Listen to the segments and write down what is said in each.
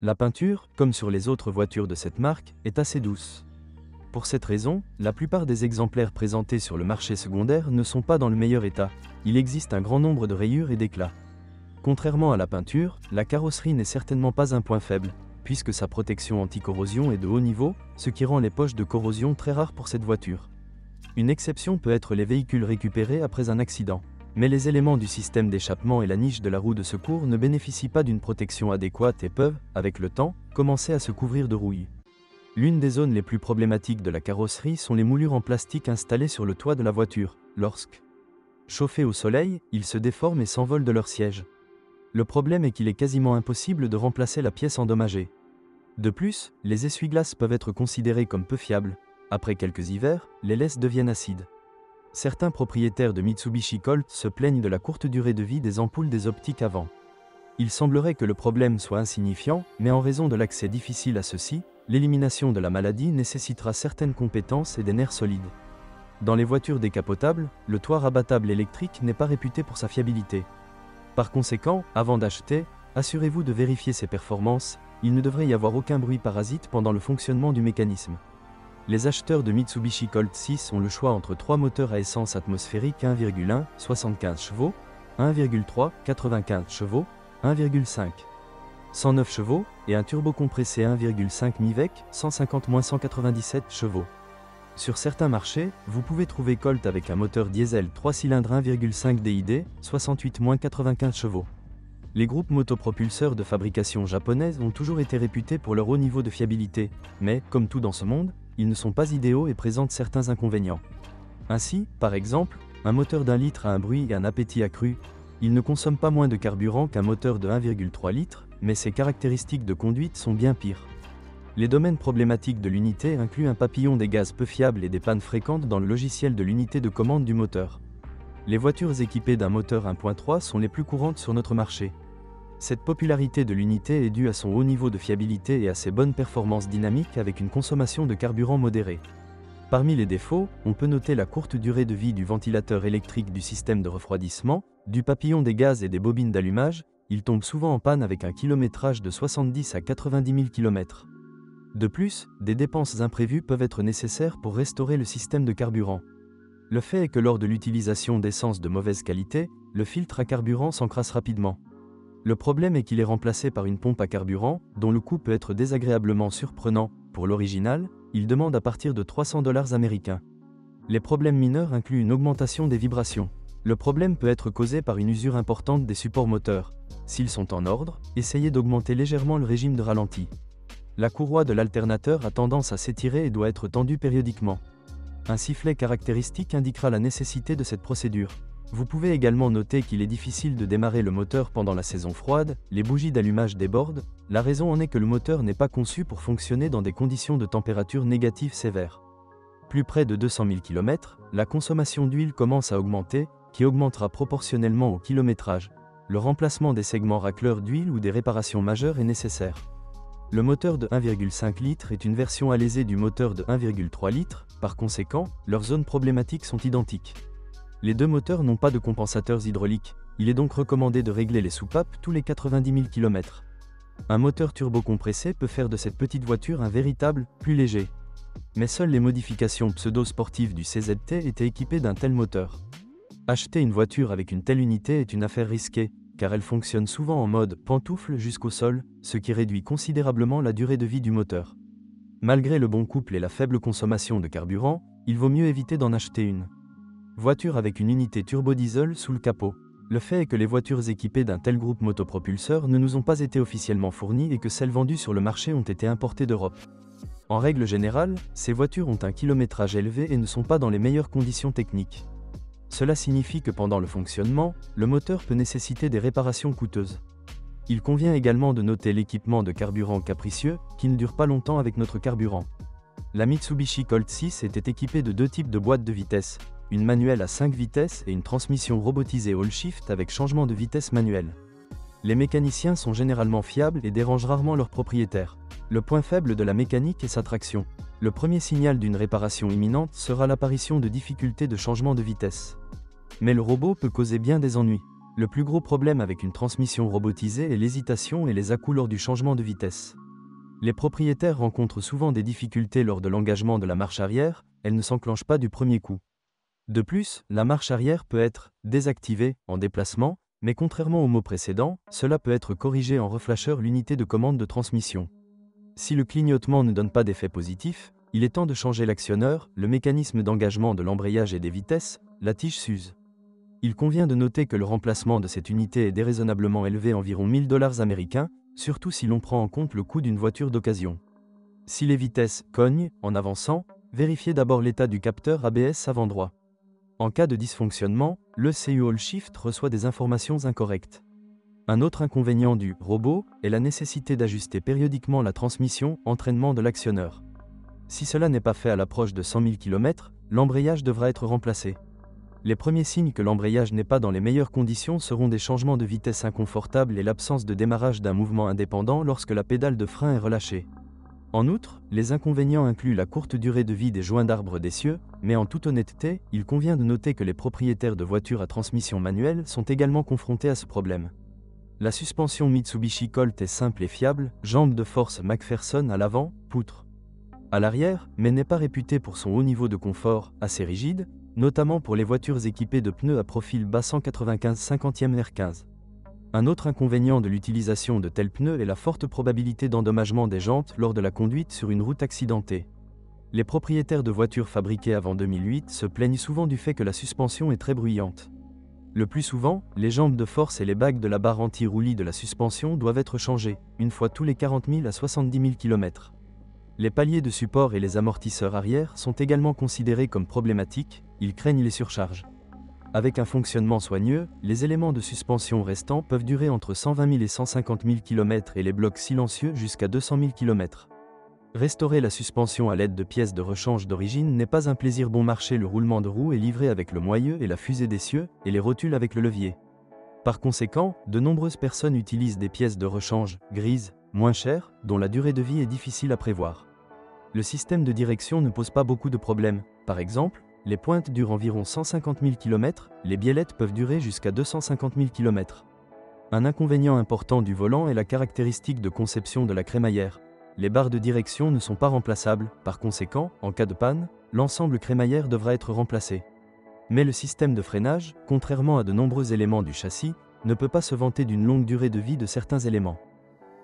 La peinture, comme sur les autres voitures de cette marque, est assez douce. Pour cette raison, la plupart des exemplaires présentés sur le marché secondaire ne sont pas dans le meilleur état. Il existe un grand nombre de rayures et d'éclats. Contrairement à la peinture, la carrosserie n'est certainement pas un point faible, puisque sa protection anti-corrosion est de haut niveau, ce qui rend les poches de corrosion très rares pour cette voiture. Une exception peut être les véhicules récupérés après un accident. Mais les éléments du système d'échappement et la niche de la roue de secours ne bénéficient pas d'une protection adéquate et peuvent, avec le temps, commencer à se couvrir de rouille. L'une des zones les plus problématiques de la carrosserie sont les moulures en plastique installées sur le toit de la voiture. Lorsque chauffés au soleil, ils se déforment et s'envolent de leur siège. Le problème est qu'il est quasiment impossible de remplacer la pièce endommagée. De plus, les essuie-glaces peuvent être considérés comme peu fiables. Après quelques hivers, les laisses deviennent acides. Certains propriétaires de Mitsubishi Colt se plaignent de la courte durée de vie des ampoules des optiques avant. Il semblerait que le problème soit insignifiant, mais en raison de l'accès difficile à ceux-ci, l'élimination de la maladie nécessitera certaines compétences et des nerfs solides. Dans les voitures décapotables, le toit rabattable électrique n'est pas réputé pour sa fiabilité. Par conséquent, avant d'acheter, assurez-vous de vérifier ses performances, il ne devrait y avoir aucun bruit parasite pendant le fonctionnement du mécanisme. Les acheteurs de Mitsubishi Colt 6 ont le choix entre 3 moteurs à essence atmosphérique 1,1, 75 chevaux, 1,3, 95 chevaux, 1,5, 109 chevaux, et un turbo compressé 1,5 MiVec, 150-197 chevaux. Sur certains marchés, vous pouvez trouver Colt avec un moteur diesel 3 cylindres 1,5 DID, 68-95 chevaux. Les groupes motopropulseurs de fabrication japonaise ont toujours été réputés pour leur haut niveau de fiabilité, mais, comme tout dans ce monde, ils ne sont pas idéaux et présentent certains inconvénients. Ainsi, par exemple, un moteur d'1 litre a un bruit et un appétit accru. Il ne consomme pas moins de carburant qu'un moteur de 1,3 litres, mais ses caractéristiques de conduite sont bien pires. Les domaines problématiques de l'unité incluent un papillon des gaz peu fiable et des pannes fréquentes dans le logiciel de l'unité de commande du moteur. Les voitures équipées d'un moteur 1.3 sont les plus courantes sur notre marché. Cette popularité de l'unité est due à son haut niveau de fiabilité et à ses bonnes performances dynamiques avec une consommation de carburant modérée. Parmi les défauts, on peut noter la courte durée de vie du ventilateur électrique du système de refroidissement, du papillon des gaz et des bobines d'allumage. Il tombe souvent en panne avec un kilométrage de 70 à 90 000 km. De plus, des dépenses imprévues peuvent être nécessaires pour restaurer le système de carburant. Le fait est que lors de l'utilisation d'essence de mauvaise qualité, le filtre à carburant s'encrasse rapidement. Le problème est qu'il est remplacé par une pompe à carburant, dont le coût peut être désagréablement surprenant. Pour l'original, il demande à partir de $300 américains. Les problèmes mineurs incluent une augmentation des vibrations. Le problème peut être causé par une usure importante des supports moteurs. S'ils sont en ordre, essayez d'augmenter légèrement le régime de ralenti. La courroie de l'alternateur a tendance à s'étirer et doit être tendue périodiquement. Un sifflet caractéristique indiquera la nécessité de cette procédure. Vous pouvez également noter qu'il est difficile de démarrer le moteur pendant la saison froide, les bougies d'allumage débordent, la raison en est que le moteur n'est pas conçu pour fonctionner dans des conditions de température négative sévères. Plus près de 200 000 km, la consommation d'huile commence à augmenter, qui augmentera proportionnellement au kilométrage. Le remplacement des segments racleurs d'huile ou des réparations majeures est nécessaire. Le moteur de 1,5 litre est une version allégée du moteur de 1,3 litre, par conséquent, leurs zones problématiques sont identiques. Les deux moteurs n'ont pas de compensateurs hydrauliques, il est donc recommandé de régler les soupapes tous les 90 000 km. Un moteur turbo-compressé peut faire de cette petite voiture un véritable « plus léger ». Mais seules les modifications pseudo-sportives du CZT étaient équipées d'un tel moteur. Acheter une voiture avec une telle unité est une affaire risquée, car elle fonctionne souvent en mode pantoufle jusqu'au sol, ce qui réduit considérablement la durée de vie du moteur. Malgré le bon couple et la faible consommation de carburant, il vaut mieux éviter d'en acheter une. Voiture avec une unité turbodiesel sous le capot. Le fait est que les voitures équipées d'un tel groupe motopropulseur ne nous ont pas été officiellement fournies et que celles vendues sur le marché ont été importées d'Europe. En règle générale, ces voitures ont un kilométrage élevé et ne sont pas dans les meilleures conditions techniques. Cela signifie que pendant le fonctionnement, le moteur peut nécessiter des réparations coûteuses. Il convient également de noter l'équipement de carburant capricieux, qui ne dure pas longtemps avec notre carburant. La Mitsubishi Colt 6 était équipée de deux types de boîtes de vitesse, une manuelle à 5 vitesses et une transmission robotisée all-shift avec changement de vitesse manuel. Les mécaniciens sont généralement fiables et dérangent rarement leurs propriétaires. Le point faible de la mécanique est sa traction. Le premier signal d'une réparation imminente sera l'apparition de difficultés de changement de vitesse. Mais le robot peut causer bien des ennuis. Le plus gros problème avec une transmission robotisée est l'hésitation et les à-coups lors du changement de vitesse. Les propriétaires rencontrent souvent des difficultés lors de l'engagement de la marche arrière, elle ne s'enclenche pas du premier coup. De plus, la marche arrière peut être désactivée en déplacement, mais contrairement au mot précédent, cela peut être corrigé en reflasheur l'unité de commande de transmission. Si le clignotement ne donne pas d'effet positif, il est temps de changer l'actionneur, le mécanisme d'engagement de l'embrayage et des vitesses, la tige s'use. Il convient de noter que le remplacement de cette unité est déraisonnablement élevé, environ 1000 $ américains, surtout si l'on prend en compte le coût d'une voiture d'occasion. Si les vitesses cognent en avançant, vérifiez d'abord l'état du capteur ABS avant droit. En cas de dysfonctionnement, le CU All Shift reçoit des informations incorrectes. Un autre inconvénient du robot est la nécessité d'ajuster périodiquement la transmission, entraînement de l'actionneur. Si cela n'est pas fait à l'approche de 100 000 km, l'embrayage devra être remplacé. Les premiers signes que l'embrayage n'est pas dans les meilleures conditions seront des changements de vitesse inconfortables et l'absence de démarrage d'un mouvement indépendant lorsque la pédale de frein est relâchée. En outre, les inconvénients incluent la courte durée de vie des joints d'arbre d'essieu, mais en toute honnêteté, il convient de noter que les propriétaires de voitures à transmission manuelle sont également confrontés à ce problème. La suspension Mitsubishi Colt est simple et fiable, jambes de force McPherson à l'avant, poutre à l'arrière, mais n'est pas réputée pour son haut niveau de confort, assez rigide, notamment pour les voitures équipées de pneus à profil bas 195/50 R15. Un autre inconvénient de l'utilisation de tels pneus est la forte probabilité d'endommagement des jantes lors de la conduite sur une route accidentée. Les propriétaires de voitures fabriquées avant 2008 se plaignent souvent du fait que la suspension est très bruyante. Le plus souvent, les jambes de force et les bagues de la barre anti-roulis de la suspension doivent être changées, une fois tous les 40 000 à 70 000 km. Les paliers de support et les amortisseurs arrière sont également considérés comme problématiques, ils craignent les surcharges. Avec un fonctionnement soigneux, les éléments de suspension restants peuvent durer entre 120 000 et 150 000 km et les blocs silencieux jusqu'à 200 000 km. Restaurer la suspension à l'aide de pièces de rechange d'origine n'est pas un plaisir bon marché. Le roulement de roue est livré avec le moyeu et la fusée d'essieu, et les rotules avec le levier. Par conséquent, de nombreuses personnes utilisent des pièces de rechange grises, moins chères, dont la durée de vie est difficile à prévoir. Le système de direction ne pose pas beaucoup de problèmes. Par exemple, les pointes durent environ 150 000 km, les biellettes peuvent durer jusqu'à 250 000 km. Un inconvénient important du volant est la caractéristique de conception de la crémaillère. Les barres de direction ne sont pas remplaçables, par conséquent, en cas de panne, l'ensemble crémaillère devra être remplacé. Mais le système de freinage, contrairement à de nombreux éléments du châssis, ne peut pas se vanter d'une longue durée de vie de certains éléments.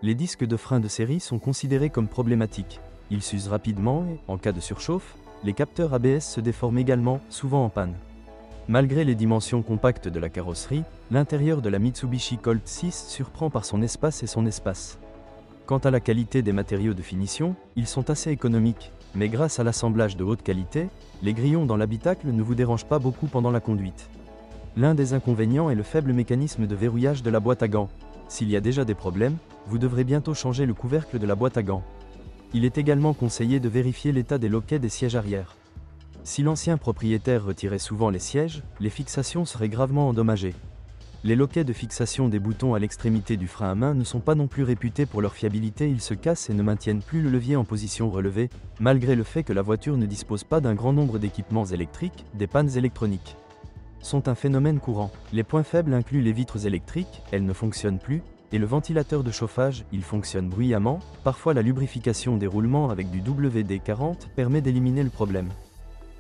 Les disques de frein de série sont considérés comme problématiques. Ils s'usent rapidement et, en cas de surchauffe, les capteurs ABS se déforment également, souvent en panne. Malgré les dimensions compactes de la carrosserie, l'intérieur de la Mitsubishi Colt 6 surprend par son espace et son espace. Quant à la qualité des matériaux de finition, ils sont assez économiques, mais grâce à l'assemblage de haute qualité, les grillons dans l'habitacle ne vous dérangent pas beaucoup pendant la conduite. L'un des inconvénients est le faible mécanisme de verrouillage de la boîte à gants. S'il y a déjà des problèmes, vous devrez bientôt changer le couvercle de la boîte à gants. Il est également conseillé de vérifier l'état des loquets des sièges arrière. Si l'ancien propriétaire retirait souvent les sièges, les fixations seraient gravement endommagées. Les loquets de fixation des boutons à l'extrémité du frein à main ne sont pas non plus réputés pour leur fiabilité, ils se cassent et ne maintiennent plus le levier en position relevée, malgré le fait que la voiture ne dispose pas d'un grand nombre d'équipements électriques, des pannes électroniques sont un phénomène courant. Les points faibles incluent les vitres électriques, elles ne fonctionnent plus, et le ventilateur de chauffage, il fonctionne bruyamment. Parfois la lubrification des roulements avec du WD-40 permet d'éliminer le problème.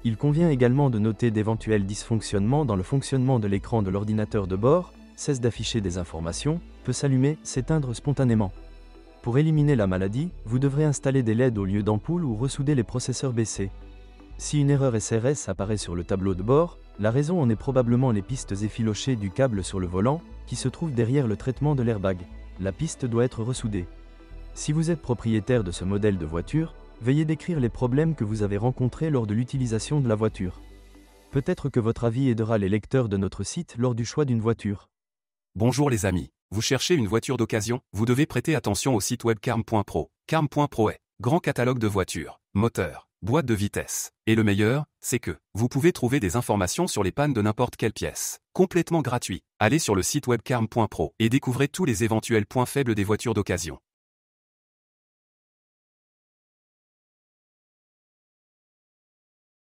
Il convient également de noter d'éventuels dysfonctionnements dans le fonctionnement de l'écran de l'ordinateur de bord, cesse d'afficher des informations, peut s'allumer, s'éteindre spontanément. Pour éliminer la maladie, vous devrez installer des LED au lieu d'ampoules ou ressouder les processeurs BC. Si une erreur SRS apparaît sur le tableau de bord, la raison en est probablement les pistes effilochées du câble sur le volant, qui se trouve derrière le traitement de l'airbag. La piste doit être ressoudée. Si vous êtes propriétaire de ce modèle de voiture, veuillez décrire les problèmes que vous avez rencontrés lors de l'utilisation de la voiture. Peut-être que votre avis aidera les lecteurs de notre site lors du choix d'une voiture. Bonjour les amis, vous cherchez une voiture d'occasion, vous devez prêter attention au site web carm.pro. Carm.pro est grand catalogue de voitures, moteurs, boîtes de vitesse. Et le meilleur, c'est que vous pouvez trouver des informations sur les pannes de n'importe quelle pièce. Complètement gratuit. Allez sur le site web carm.pro et découvrez tous les éventuels points faibles des voitures d'occasion.